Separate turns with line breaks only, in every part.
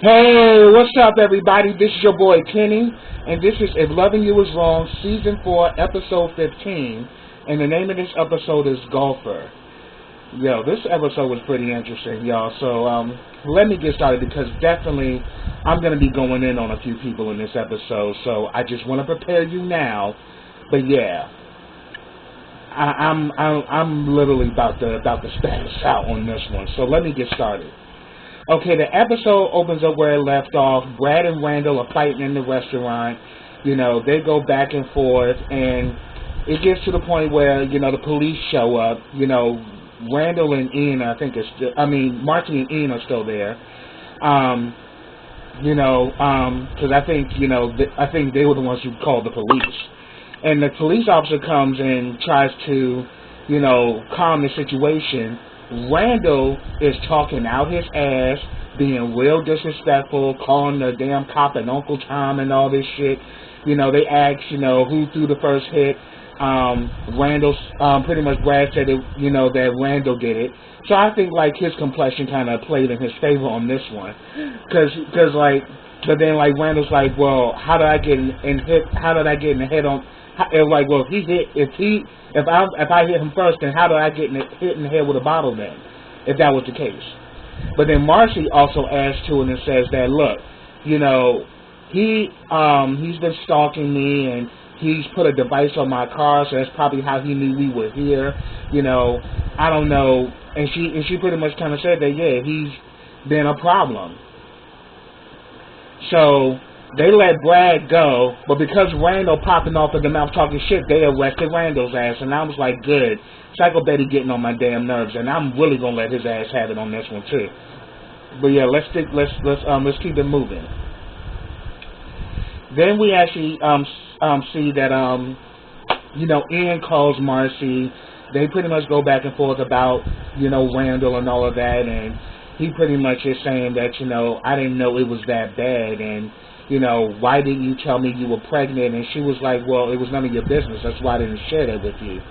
Hey, what's up, everybody? This is your boy Kenny, and this is If Loving You Is Wrong, Season 4, Episode 15, and the name of this episode is Golfer. Yo, this episode was pretty interesting, y'all, so let me get started because definitely I'm going to be going in on a few people in this episode, so I just want to prepare you now, but yeah, I'm literally about to spaz out on this one, so let me get started. Okay, the episode opens up where it left off. Brad and Randall are fighting in the restaurant. You know, they go back and forth, and it gets to the point where, you know, the police show up. You know, Randall and Ian, I think, Marcy and Ian are still there. Because I think, I think they were the ones who called the police. And the police officer comes and tries to, calm the situation. Randall is talking out his ass, being real disrespectful, calling the damn cop an Uncle Tom and all this shit. You know, they ask, who threw the first hit. Randall, pretty much Brad said that Randall did it. So I think like his complexion kind of played in his favor on this one, but then Randall's like, well, how did I get in the head on? Like, well, if I hit him first, then how did I get hit in the head with a bottle then? If that was the case. But then Marcy also adds to it and says that, look, he's been stalking me and he's put a device on my car, so that's probably how he knew we were here. I don't know. And she pretty much kind of said that, yeah, he's been a problem. So they let Brad go, but because Randall popping off at the mouth talking shit, they arrested Randall's ass, and I was like, good. Psycho Betty getting on my damn nerves, and I'm really gonna let his ass have it on this one too. But yeah, let's keep it moving. Then we actually see that Ian calls Marcy. They pretty much go back and forth about Randall and all of that, and he pretty much is saying that I didn't know it was that bad, and why didn't you tell me you were pregnant? And she was like, well, it was none of your business. That's why I didn't share that with you.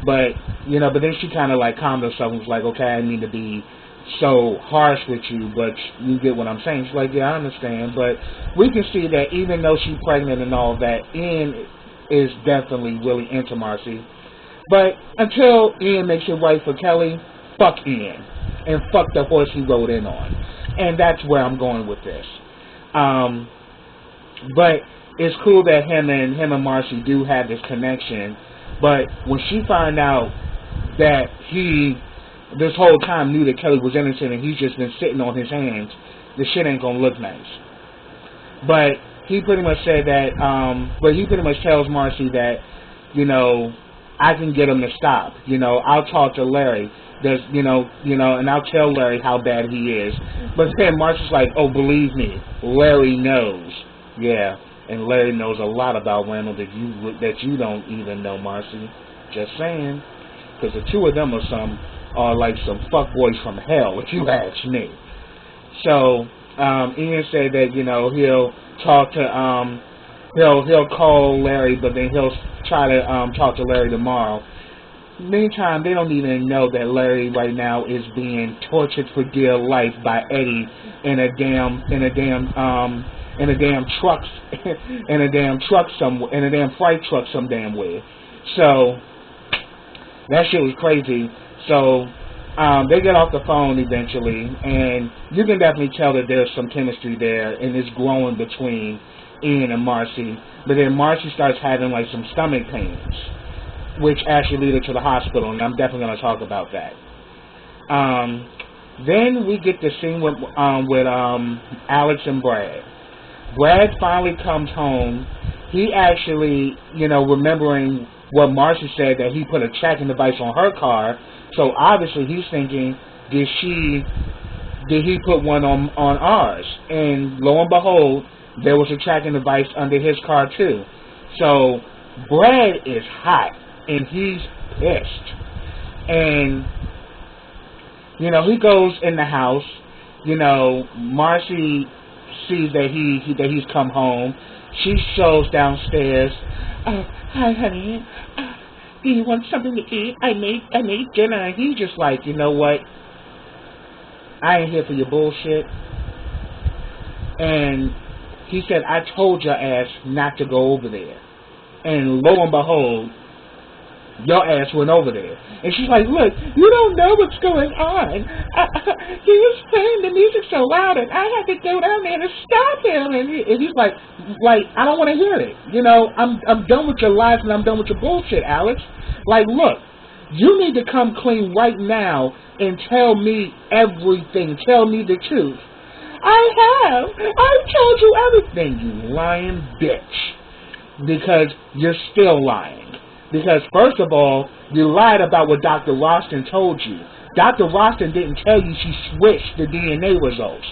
But, but then she kind of like calmed herself and was like, okay, I need to be so harsh with you, but you get what I'm saying. She's like, yeah, I understand. But we can see that even though she's pregnant and all that, Ian is definitely really into Marcy. But until Ian makes it right for Kelly, fuck Ian. And fuck the horse he rode in on. And that's where I'm going with this. But it's cool that him and Marcy do have this connection. But when she found out that he this whole time knew that Kelly was innocent and he's just been sitting on his hands, the shit ain't gonna look nice. But he pretty much said that. But he pretty much tells Marcy that I can get him to stop. I'll talk to Larry. And I'll tell Larry how bad he is. But then Marcy's like, oh, believe me, Larry knows. Yeah, and Larry knows a lot about Randall that you don't even know, Marcy. Just saying, because the two of them are like some fuckboys from hell, if you ask me. So Ian said that he'll talk to he'll call Larry, but then he'll try to talk to Larry tomorrow. Meantime, they don't even know that Larry right now is being tortured for dear life by Eddie in a damn freight truck some damn way. So that shit was crazy. So they get off the phone eventually, and you can definitely tell that there's some chemistry there, and it's growing between Ian and Marcy. But then Marcy starts having like some stomach pains, which actually lead her to the hospital, and I'm definitely going to talk about that. Then we get the scene with Alex and Brad. Brad finally comes home. He actually, remembering what Marcy said, that he put a tracking device on her car, so obviously he's thinking, did he put one on ours? And lo and behold, there was a tracking device under his car too. So Brad is hot. And he's pissed. And, he goes in the house. Marcy sees that he's come home. She shows downstairs. Oh, hi, honey. Do you want something to eat? I made dinner. And he's just like, you know what? I ain't here for your bullshit. And he said, I told your ass not to go over there. And lo and behold, your ass went over there. And she's like, look, you don't know what's going on. He was playing the music so loud, and I had to go down there to stop him. And he's like, I don't want to hear it. You know, I'm done with your lies, and I'm done with your bullshit, Alex. Like, look, you need to come clean right now and tell me everything. Tell me the truth. I have. I've told you everything, you lying bitch. Because you're still lying. Because, first of all, you lied about what Dr. Roston told you. Dr. Roston didn't tell you she switched the DNA results.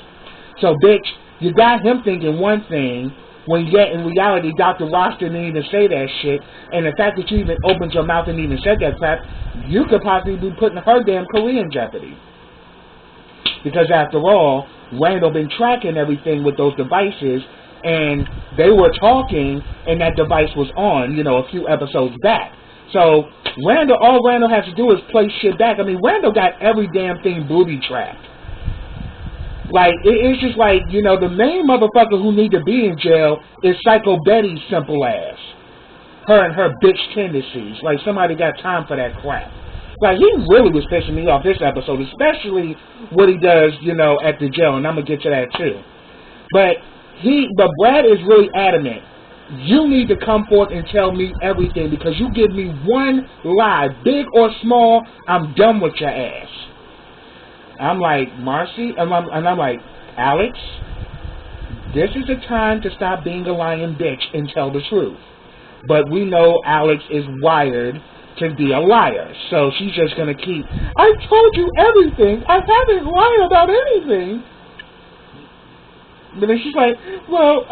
So, bitch, you got him thinking one thing, when yet in reality, Dr. Roston didn't even say that shit. And the fact that you even opened your mouth and even said that crap, you could possibly be putting her damn career in jeopardy. Because, after all, Randall been tracking everything with those devices, and they were talking, and that device was on, you know, a few episodes back. So, all Randall has to do is play shit back. I mean, Randall got every damn thing booby trapped. Like, it's just like, you know, the main motherfucker who need to be in jail is Psycho Betty's simple ass. Her and her bitch tendencies. Like, somebody got time for that crap. Like, he really was pissing me off this episode, especially what he does, you know, at the jail, and I'm going to get to that too. But Brad is really adamant. You need to come forth and tell me everything, because you give me one lie, big or small, I'm done with your ass. I'm like, Marcy, and I'm like, Alex, this is the time to stop being a lying bitch and tell the truth. But we know Alex is wired to be a liar, so she's just going to keep, I told you everything, I haven't lied about anything. But then she's like, well,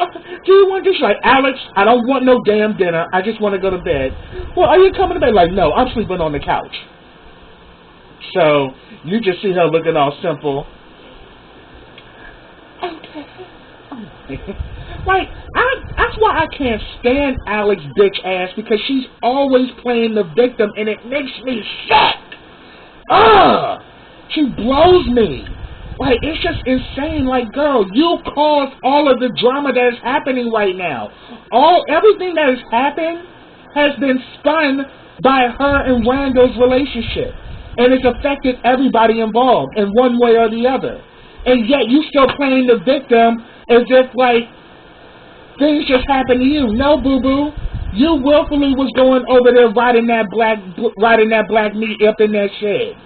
do you want this? She's like, Alex, I don't want no damn dinner. I just want to go to bed. Well, are you coming to bed? Like, no, I'm sleeping on the couch. So, you just see her looking all simple. Okay. Like, that's why I can't stand Alex bitch ass, because she's always playing the victim, and it makes me sick. Ugh! She blows me. Like, it's just insane. Like, girl, you caused all of the drama that is happening right now. Everything that has happened has been spun by her and Randall's relationship. And it's affected everybody involved in one way or the other. And yet you still playing the victim as if, like, things just happened to you. No, boo-boo. You willfully was going over there riding that black meat up in that shed.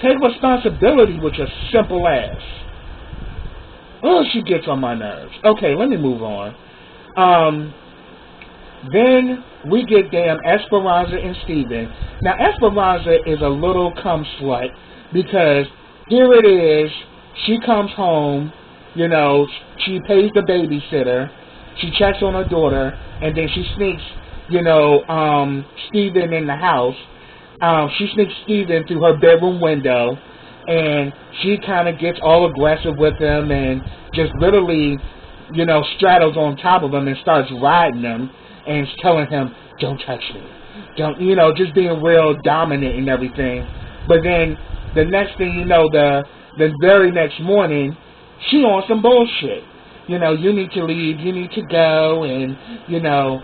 Take responsibility with your simple ass. Oh, she gets on my nerves. Okay, let me move on. Then we get damn Esperanza and Steven. Now, Esperanza is a little cum slut, because here it is. She comes home, you know, she pays the babysitter, she checks on her daughter, and then she sneaks, you know, Steven in the house. She sneaks Steven through her bedroom window, and she kind of gets all aggressive with him and just literally, you know, straddles on top of him and starts riding him and telling him, don't touch me. Don't, you know, just being real dominant and everything. But then the next thing you know, the very next morning, she on some bullshit. You know, you need to leave, you need to go, and, you know,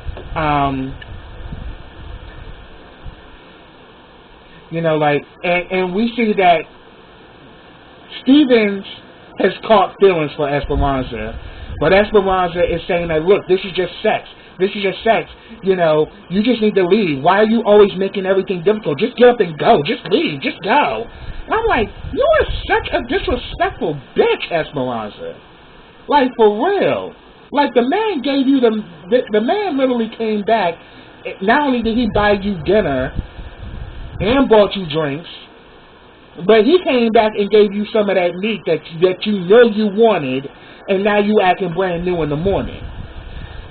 you know, like, and we see that Stevens has caught feelings for Esperanza, but Esperanza is saying that, look, this is just sex. This is just sex. You know, you just need to leave. Why are you always making everything difficult? Just get up and go. Just leave. Just go. And I'm like, you are such a disrespectful bitch, Esperanza. Like, for real. Like, the man gave you the man literally came back. Not only did he buy you dinner and bought you drinks, but he came back and gave you some of that meat that you know you wanted, and now you acting brand new in the morning.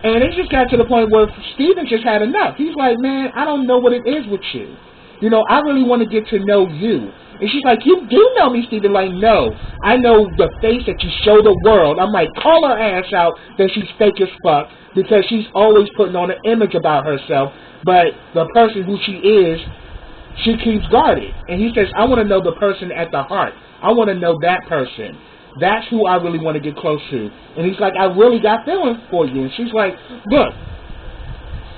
And it just got to the point where Steven just had enough. He's like, man, I don't know what it is with you. You know, I really want to get to know you. And she's like, you do know me, Steven. Like, no, I know the face that you show the world. I'm like, call her ass out that she's fake as fuck, because she's always putting on an image about herself, but the person who she is, she keeps guarded. And he says, I want to know the person at the heart. I want to know that person. That's who I really want to get close to. And he's like, I really got feelings for you. And she's like, look.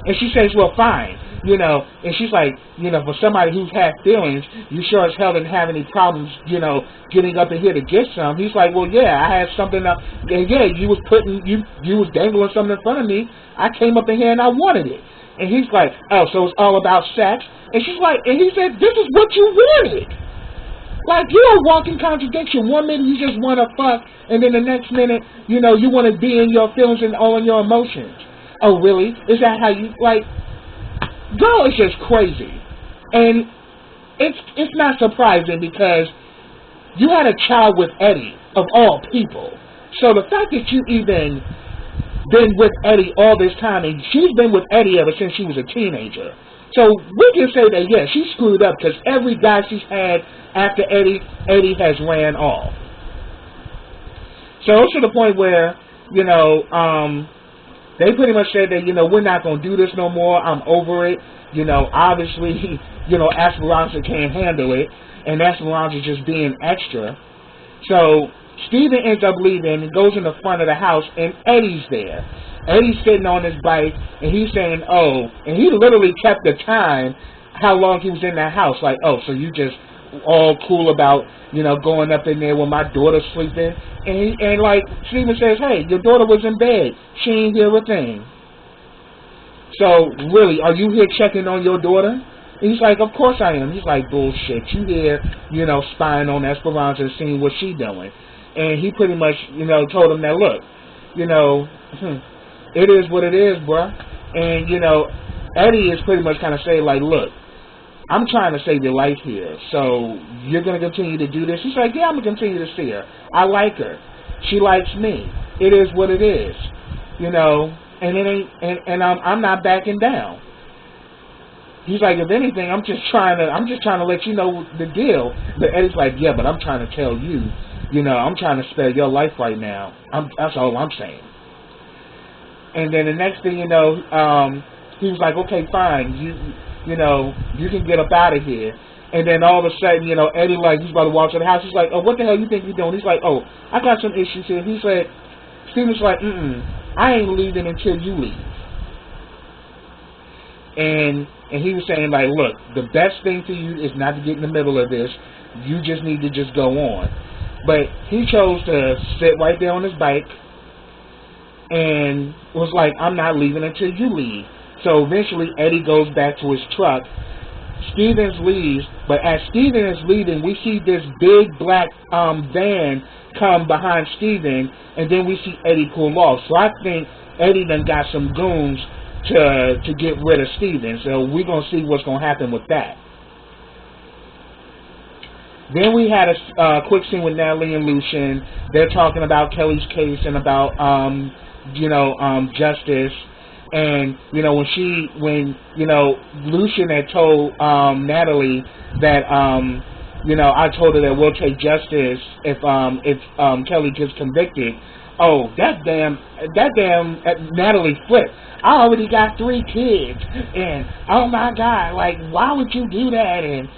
And she says, well, fine. You know, and she's like, you know, for somebody who's had feelings, you sure as hell didn't have any problems, you know, getting up in here to get some. He's like, well, yeah, I had something up. Yeah, you was dangling something in front of me. I came up in here and I wanted it. And he's like, oh, so it's all about sex? And she's like, and he said, this is what you wanted. Like, you're a walking contradiction. One minute you just want to fuck, and then the next minute, you know, you want to be in your feelings and all in your emotions. Oh, really? Is that how you, like, girl, it's just crazy. And it's not surprising because you had a child with Eddie, of all people. So the fact that you even been with Eddie all this time, and she's been with Eddie ever since she was a teenager. So we can say that, yeah, she screwed up because every guy she's had after Eddie has ran off. So it's to the point where, you know, they pretty much said that, you know, we're not going to do this no more. I'm over it. You know, obviously, you know, Esperanza can't handle it. And Esperanza just being extra. So Steven ends up leaving and goes in the front of the house, and Eddie's there. Eddie's sitting on his bike, and he's saying, oh, and he literally kept the time how long he was in that house. Like, oh, so you just all cool about, you know, going up in there when my daughter's sleeping. And like, Steven says, hey, your daughter was in bed. She ain't hear a thing. So, really, are you here checking on your daughter? And he's like, of course I am. He's like, bullshit. You here, you know, spying on Esperanza and seeing what she doing. And he pretty much, you know, told him that, look, you know, it is what it is, bruh. And, you know, Eddie is pretty much kind of saying, like, look, I'm trying to save your life here, so you're going to continue to do this? He's like, yeah, I'm going to continue to see her. I like her. She likes me. It is what it is, you know, and it ain't, and I'm not backing down. He's like, if anything, I'm just trying to let you know the deal. But Eddie's like, yeah, but I'm trying to tell you, you know, I'm trying to spare your life right now. That's all I'm saying. And then the next thing you know, he was like, okay, fine, you know, you can get up out of here. And then all of a sudden, you know, Eddie, like, he's about to walk to the house. He's like, oh, what the hell you think you're doing? He's like, oh, I got some issues here. He said, Steven's like, I ain't leaving until you leave. And he was saying, like, look, the best thing for you is not to get in the middle of this. You just need to just go on. But he chose to sit right there on his bike and was like, I'm not leaving until you leave. So eventually Eddie goes back to his truck. Stevens leaves, but as Steven is leaving, we see this big black van come behind Steven, and then we see Eddie pull off. So I think Eddie done got some goons to get rid of Steven. So we're going to see what's going to happen with that. Then we had a quick scene with Natalie and Lucian. They're talking about Kelly's case and about, justice. And, you know, when Lucian had told Natalie that, I told her that we'll take justice if Kelly gets convicted. Oh, that damn Natalie flipped. I already got 3 kids, and oh my God, like, why would you do that? And,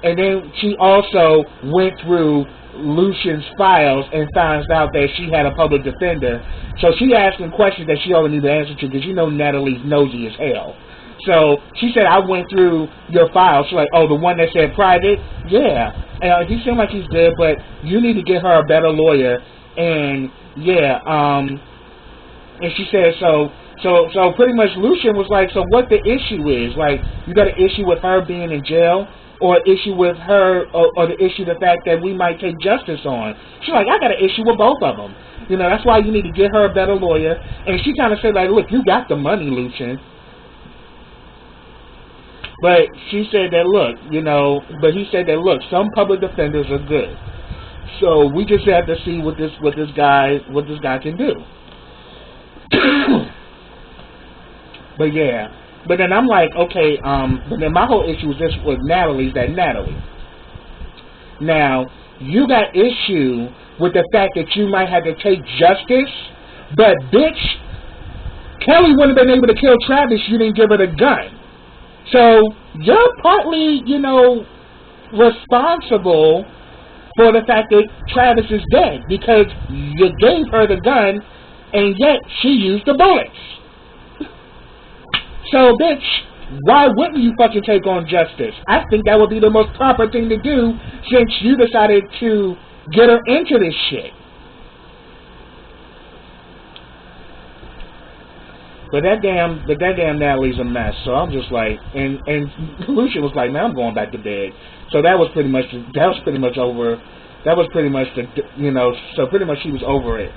and then she also went through Lucian's files and finds out that she had a public defender. So she asked him questions that she already knew the answer to, because Natalie's nosy as hell. So she said, I went through your files. She's like, oh, the one that said private? Yeah. And he seemed like he's good, but you need to get her a better lawyer. And yeah, and she said, so pretty much Lucian was like, so what the issue is? Like, you got an issue with her being in jail, or issue with her, or the issue the fact that we might take justice on? She's like, I got an issue with both of them. That's why you need to get her a better lawyer. And she kind of said, like, look, you got the money, Lucian. But she said that, look, but he said that, look, some public defenders are good. So we just have to see what this guy can do. But yeah. But then I'm like, okay, but then my whole issue is this with Natalie, now, you got issue with the fact that you might have to take justice, but bitch, Kelly wouldn't have been able to kill Travis, you didn't give her the gun. So you're partly, responsible for the fact that Travis is dead, because you gave her the gun and yet she used the bullets. So, bitch, why wouldn't you fucking take on justice? I think that would be the most proper thing to do, since you decided to get her into this shit. But that damn Natalie's a mess. So I'm just like, and Lucian was like, man, I'm going back to bed. So that was pretty much over. That was pretty much so pretty much she was over it.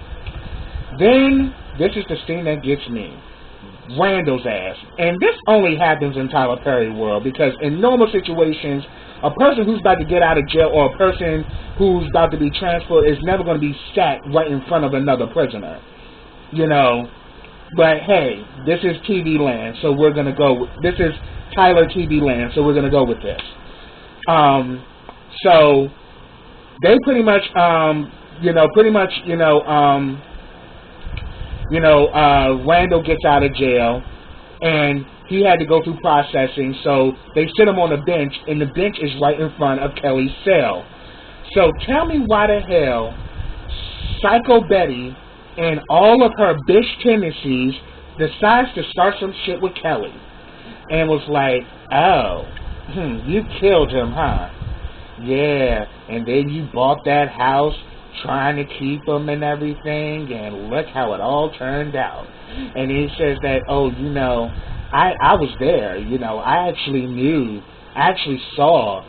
Then this is the scene that gets me. Randall's ass. And this only happens in Tyler Perry world, because in normal situations, a person who's about to get out of jail or a person who's about to be transferred is never going to be sat right in front of another prisoner. You know. But hey, this is TV land, so we're gonna go. This is Tyler TV land, so we're gonna go with this. So they pretty much, Randall gets out of jail, and he had to go through processing. So they sit him on a bench, and the bench is right in front of Kelly's cell. So tell me why the hell Psycho Betty, and all of her bitch tendencies, decides to start some shit with Kelly. And was like, oh, you killed him, huh? Yeah, and then you bought that house trying to keep him and everything, and look how it all turned out. And he says that, oh, I was there, I actually saw,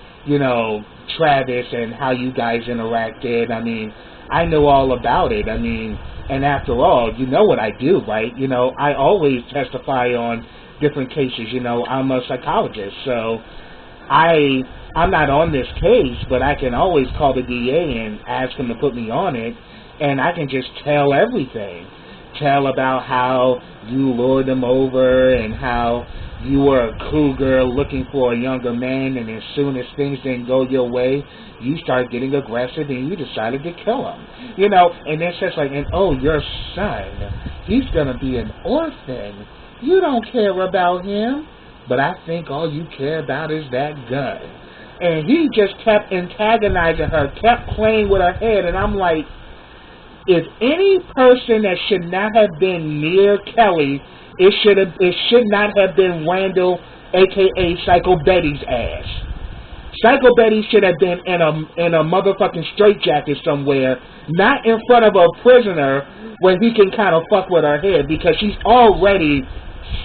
Travis and how you guys interacted. I mean, I know all about it. I mean, and after all, you know what I do, right? I always testify on different cases. I'm a psychologist, so I'm not on this case, but I can always call the DA and ask him to put me on it, and I can just tell everything. Tell about how you lured them over and how you were a cougar looking for a younger man, and as soon as things didn't go your way, you started getting aggressive and you decided to kill him. And then says like, and oh, your son, he's gonna be an orphan. You don't care about him, but I think all you care about is that gun. And he just kept antagonizing her, kept playing with her head, and I'm like, if any person that should not have been near Kelly, it should not have been Randall, aka Psycho Betty's ass. Psycho Betty should have been in a motherfucking straitjacket somewhere, not in front of a prisoner where he can kind of fuck with her head, because she's already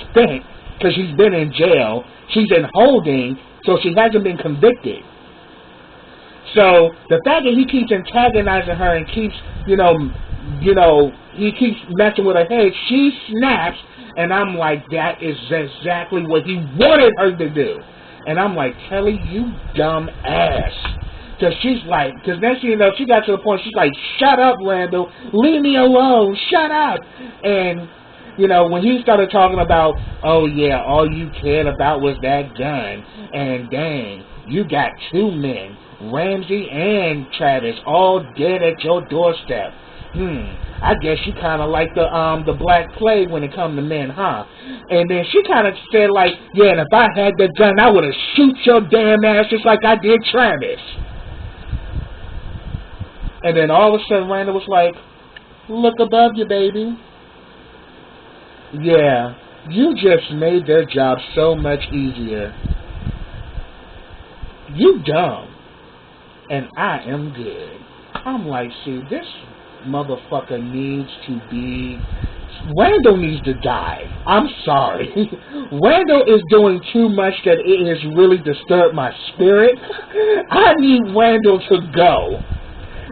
spent, because she's been in jail. She's in holding, so she hasn't been convicted. So the fact that he keeps antagonizing her and keeps, he keeps messing with her head, she snaps, and I'm like, that is exactly what he wanted her to do. And I'm like, Kelly, you dumb ass. Because she's like, because then she got to the point, she's like, shut up, Randall, leave me alone, shut up. And, when he started talking about, oh yeah, all you cared about was that gun, and dang, you got two men, Ramsey and Travis, all dead at your doorstep. I guess you kind of like the Black Plague when it comes to men, huh? And then she kind of said like, yeah, and if I had the gun, I would have shoot your damn ass just like I did Travis. And then all of a sudden, Randall was like, look above you, baby. Yeah, you just made their job so much easier. You dumb. And I am good. I'm like, see, this motherfucker needs to be... Randall needs to die. I'm sorry. Randall is doing too much that it has really disturbed my spirit. I need Randall to go.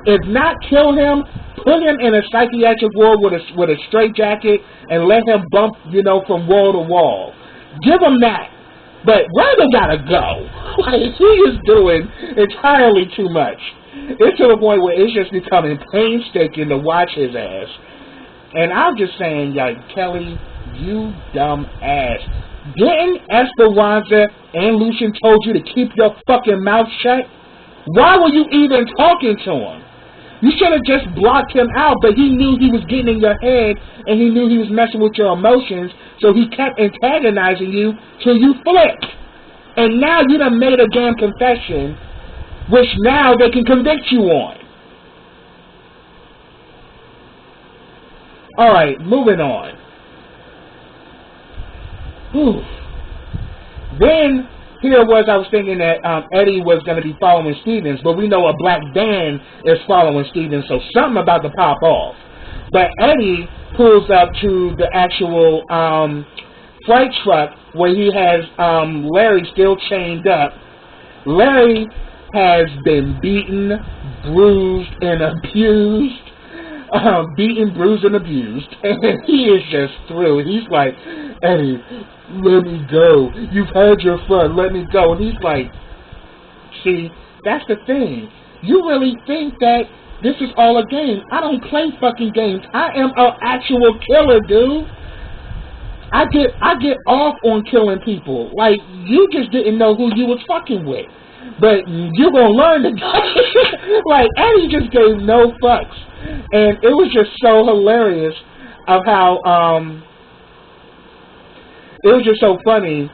If not kill him, put him in a psychiatric ward with a straitjacket and let him bump, from wall to wall. Give him that. But Randall gotta go. Like, he is doing entirely too much. It's to the point where it's just becoming painstaking to watch his ass. And I'm just saying, like, Kelly, you dumb ass. Didn't Esperanza and Lucian told you to keep your fucking mouth shut? Why were you even talking to him? You should have just blocked him out, but he knew he was getting in your head, and he knew he was messing with your emotions, so he kept antagonizing you till you flipped. And now you done made a damn confession, which now they can convict you on. Alright, moving on. Whew. Then, here was, I was thinking that Eddie was going to be following Stevens, but we know a black van is following Stevens, so something about to pop off. But Eddie pulls up to the actual freight truck where he has Larry still chained up. Larry has been beaten, bruised, and abused. Beaten, bruised, and abused. And he is just through. He's like, Eddie, let me go. You've had your fun. Let me go. And he's like, see, that's the thing. You really think that this is all a game. I don't play fucking games. I am an actual killer, dude. I get off on killing people. Like, you just didn't know who you was fucking with. But you're going to learn the game. Like, Eddie just gave no fucks. And it was just so hilarious of how, it was just so funny,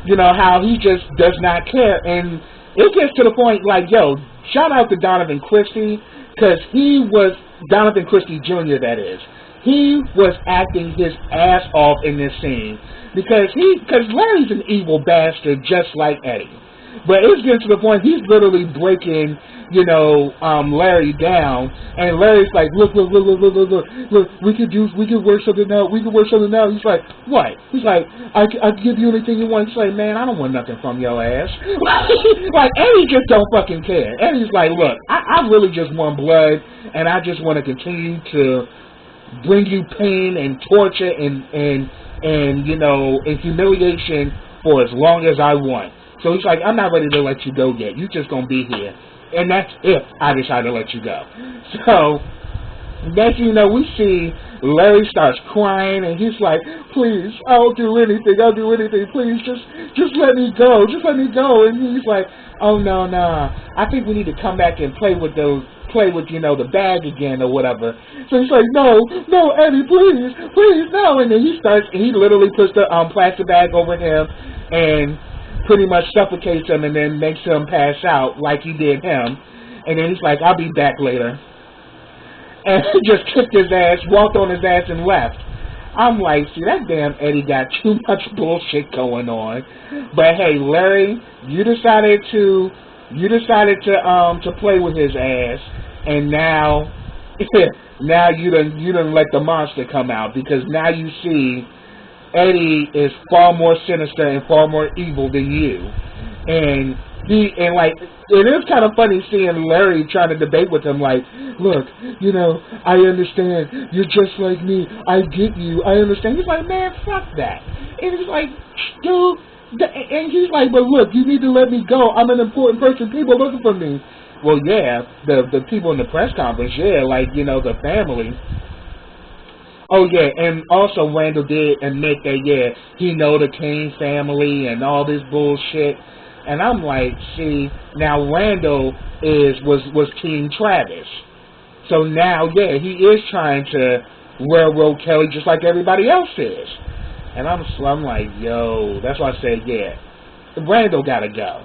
you know, how he just does not care. And it gets to the point, like, yo, shout out to Donovan Christie, because he was, Donovan Christie Jr., that is. He was acting his ass off in this scene. Because Larry's an evil bastard just like Eddie. But it's getting to the point he's literally breaking, you know, Larry down, and Larry's like, look, we could work something out, He's like, what? He's like, I can give you anything you want. He's like, man, I don't want nothing from your ass. Like, Eddie just don't fucking care. Eddie's like, look, I really just want blood, and I just want to continue to bring you pain and torture and you know, and humiliation for as long as I want. So he's like, I'm not ready to let you go yet. You just gonna be here. And that's if I decide to let you go. So, next thing you know, we see Larry starts crying, and he's like, please, I'll do anything, please, just let me go, And he's like, oh, no, I think we need to come back and play with, you know, the bag again or whatever. So he's like, no, Eddie, please, no. And then he literally puts the plastic bag over him and pretty much suffocates him and then makes him pass out like he did him. And then he's like, I'll be back later. And he just kicked his ass, walked on his ass, and left. I'm like, see, that damn Eddie got too much bullshit going on. But hey, Larry, you decided to play with his ass, and now you done let the monster come out, because now you see Eddie is far more sinister and far more evil than you. And like, it is kind of funny seeing Larry trying to debate with him, like, look, you know, I understand, you're just like me, I get you, I understand. He's like, man, fuck that. And he's like, dude, and he's like, but look, you need to let me go, I'm an important person, people are looking for me. Well, yeah, the people in the press conference, yeah, like, you know, the family. Oh, yeah, and also Randall did admit that, yeah, he know the Kane family and all this bullshit. And I'm like, see, now Randall was Team Travis. So now, yeah, he is trying to railroad Kelly just like everybody else is. And I'm like, yo, that's why I said, yeah, Randall gotta go.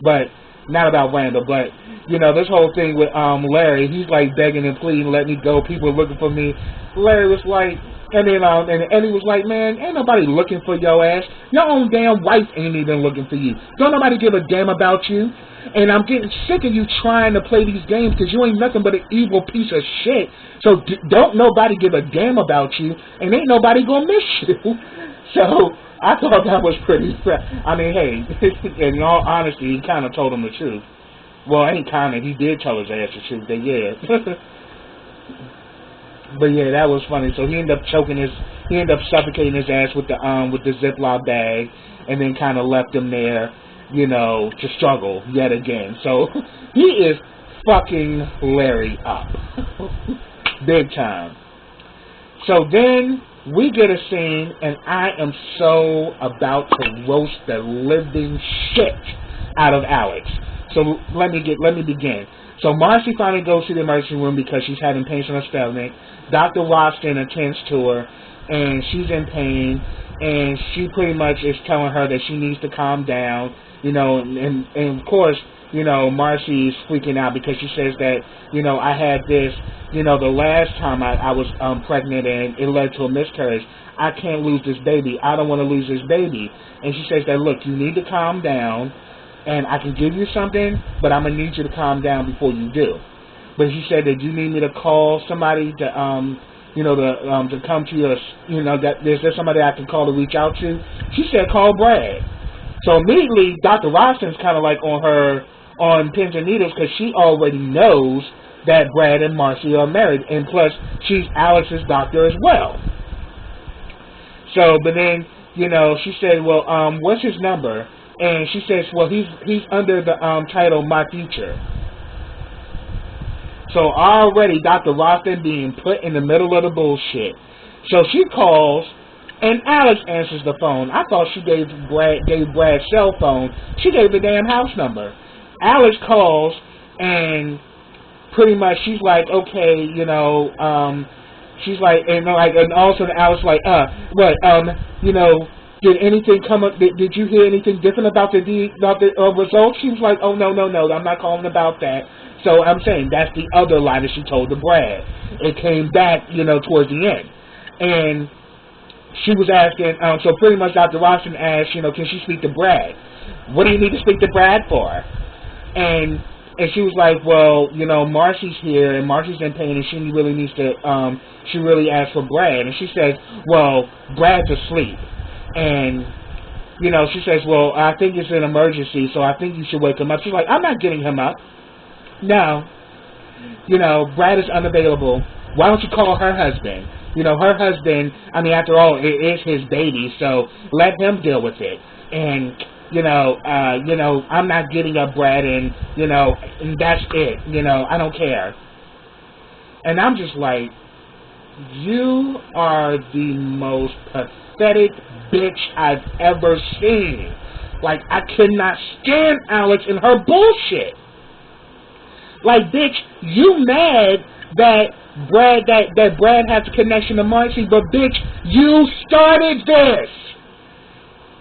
But, not about Randall, but, you know, this whole thing with Larry, he's like begging and pleading, let me go, people are looking for me. Larry was like, and then and Eddie was like, man, ain't nobody looking for your ass. Your own damn wife ain't even looking for you. Don't nobody give a damn about you. And I'm getting sick of you trying to play these games, because you ain't nothing but an evil piece of shit. So don't nobody give a damn about you, and ain't nobody gonna miss you. So I thought that was pretty. I mean, hey, in all honesty, he kind of told him the truth. Well, ain't kind of. He did tell his ass the truth. But yeah. But yeah, that was funny. So he ended up suffocating his ass with the Ziploc bag, and then kind of left him there, you know, to struggle yet again. So he is fucking Larry up, big time. So then we get a scene, and I am so about to roast the living shit out of Alex. So let me begin. So Marcy finally goes to the emergency room because she's having pains in her stomach. Dr. Roston attends to her, and she's in pain, and she pretty much is telling her that she needs to calm down. you know, and of course, you know, Marcy's freaking out because she says that, you know, I had this, you know, the last time I was pregnant and it led to a miscarriage. I can't lose this baby. I don't want to lose this baby. And she says that, look, you need to calm down, and I can give you something, but I'm going to need you to calm down before you do. But she said that you need me to call somebody to, you know, to come to your, you know, that is there somebody I can call to reach out to? She said, call Brad. So immediately, Dr. Roston's kind of like on pins and needles because she already knows that Brad and Marcy are married, and plus, she's Alex's doctor as well. So, but then, you know, she said, well, what's his number? And she says, well, he's under the title My Future. So already Dr. Roston being put in the middle of the bullshit. So she calls, and Alex answers the phone. I thought she gave Brad's cell phone. She gave the damn house number. Alex calls, and pretty much she's like, okay, you know, she's like, and also Alex like, what, you know, did anything come up? Did you hear anything different about the results? She was like, oh no, I'm not calling about that. So I'm saying that's the other lie that she told to Brad. It came back, you know, towards the end, and she was asking. So pretty much, Dr. Roston asked, you know, can she speak to Brad? What do you need to speak to Brad for? And she was like, well, you know, Marcy's here, and Marcy's in pain, and she really needs to, she really asked for Brad. And she says, well, Brad's asleep. And, you know, she says, well, I think it's an emergency, so I think you should wake him up. She's like, I'm not getting him up. No. You know, Brad is unavailable. Why don't you call her husband? You know, her husband, I mean, after all, it is his baby, so let him deal with it. And, you know, I'm not getting up Brad, and, you know, and that's it. You know, I don't care. And I'm just like, you are the most pathetic bitch I've ever seen. Like, I could not stand Alex and her bullshit. Like, bitch, you mad that Brad has a connection to Marcy, but bitch, you started this.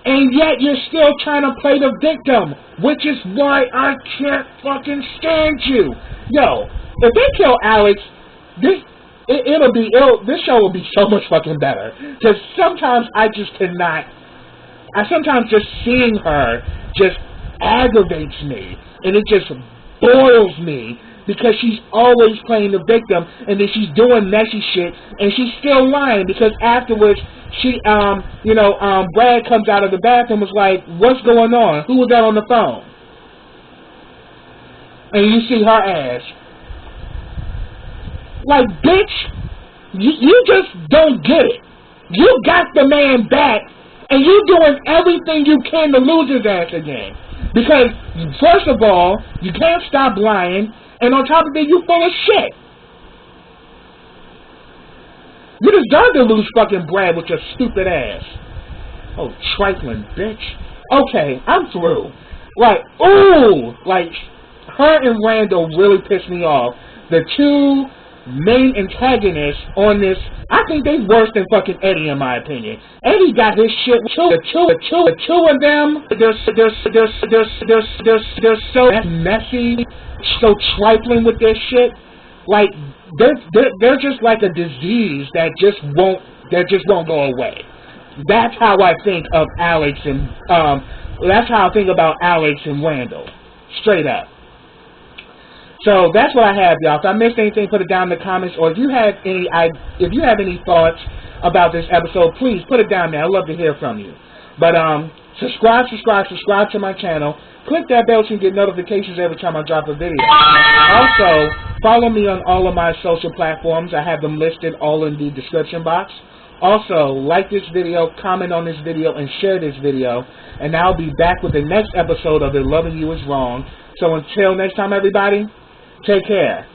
And yet you're still trying to play the victim, which is why I can't fucking stand you. Yo, if they kill Alex, this show will be so much fucking better. Because sometimes I just cannot. Sometimes just seeing her just aggravates me, and it just boils me. Because she's always playing the victim, and then she's doing messy shit, and she's still lying, because afterwards, she, Brad comes out of the bathroom and was like, what's going on? Who was that on the phone? And you see her ass. Like, bitch, you just don't get it. You got the man back, and you doing everything you can to lose his ass again. Because, first of all, you can't stop lying, and on top of it, you full of shit. You deserve to lose fucking Brad with your stupid ass. Oh, trifling bitch. Okay, I'm through. Like, ooh! Like, her and Randall really pissed me off. The two main antagonists on this, I think they worse than fucking Eddie, in my opinion. Eddie got his shit. The two of them, they're so messy, so trifling with their shit. Like, they're just like a disease that just won't go away. That's how I think of Alex, and that's how I think about Alex and Randall, straight up. So that's what I have, y'all. If I missed anything, put it down in the comments. Or if you have any thoughts about this episode, please put it down there. I'd love to hear from you. But subscribe to my channel. Click that bell so you get notifications every time I drop a video. Also, follow me on all of my social platforms. I have them listed all in the description box. Also, like this video, comment on this video, and share this video. And I'll be back with the next episode of The Loving You Is Wrong. So until next time, everybody, take care.